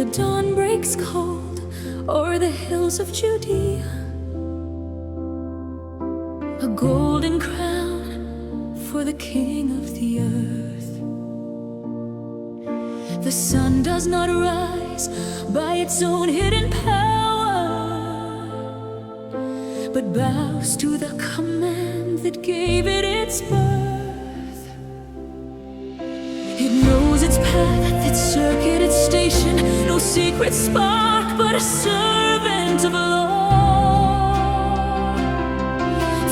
the dawn breaks cold o'er the hills of Judea, a golden crown for the King of the earth. The sun does not rise by its own hidden power, but bows to the command that gave it its birth. It knows its path, its circuit, its station, no secret spark, but a servant of law.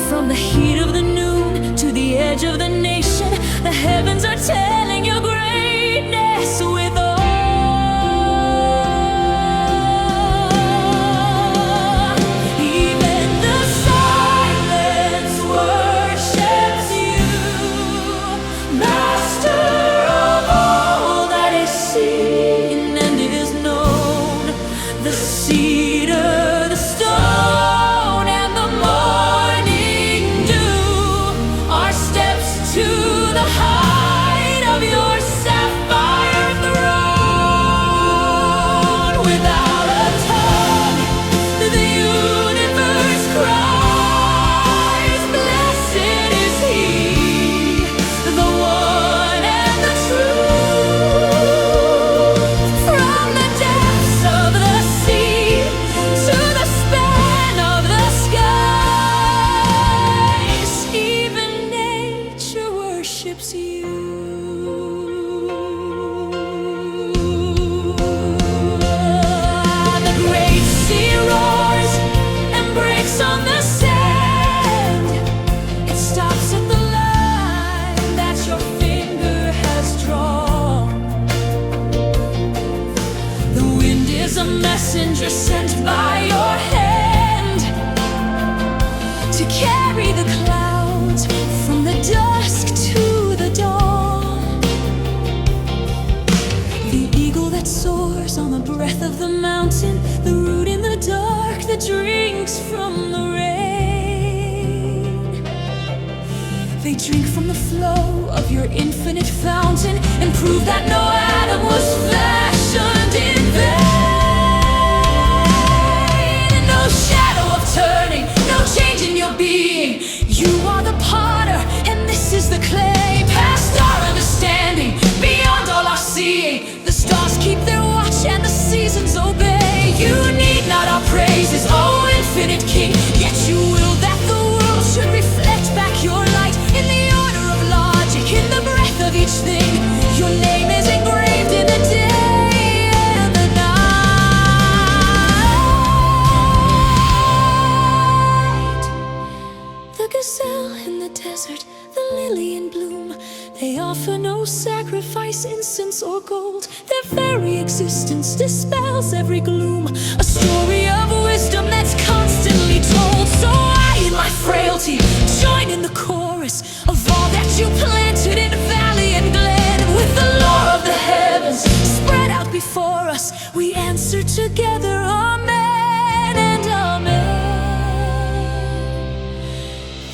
From the heat of the noon to the edge of the nation, the heavens are telling your greatness with awe. Even the silence worships you, Master of all that is seen and is known. The cedar, the stone, and the morning dew are steps to the height of your sapphire throne. Without a tongue, the universe cries, blessed is he, the one and the true. From the depths of the sea to the span of the skies, even nature worships you. The great sea roars and breaks on the sand. It stops at the line that your finger has drawn. The wind is a messenger sent by your hand to carry the clouds from the dusk to the dawn. The eagle that soars on the breath of the mountain, the root in the dark that drinks from the rain. They drink from the flow of your infinite fountain and prove that no atom was fashioned in vain. No shadow of turning, no change in your being. You are the potter and this is the clay, past our understanding, beyond all our seeing. The stars keep their watch and the seasons obey. You need not our praises, oh infinite King, yet you will that the world should reflect back your light in the order of logic, in the breath of each thing. Your name is engraved in the day and the night. The gazelle in the desert, the lily in bloom, they offer no sacrifice, incense or gold. Their very existence dispels every gloom, a story of wisdom that's constantly told. So I in my frailty join in the chorus of all that you planted in valley and glen. With the law of the heavens spread out before us, we answer together, amen and amen.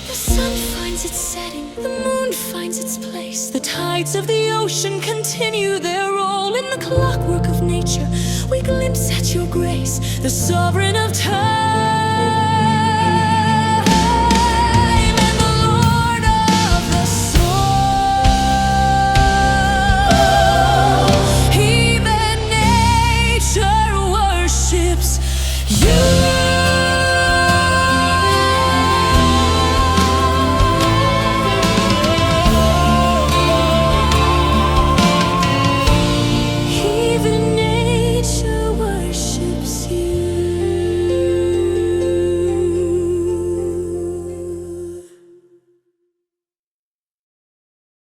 The sun finds its setting, the moon finds its place. The tides of the ocean continue their role. In the clockwork of nature, we glimpse at your grace, the sovereign of time.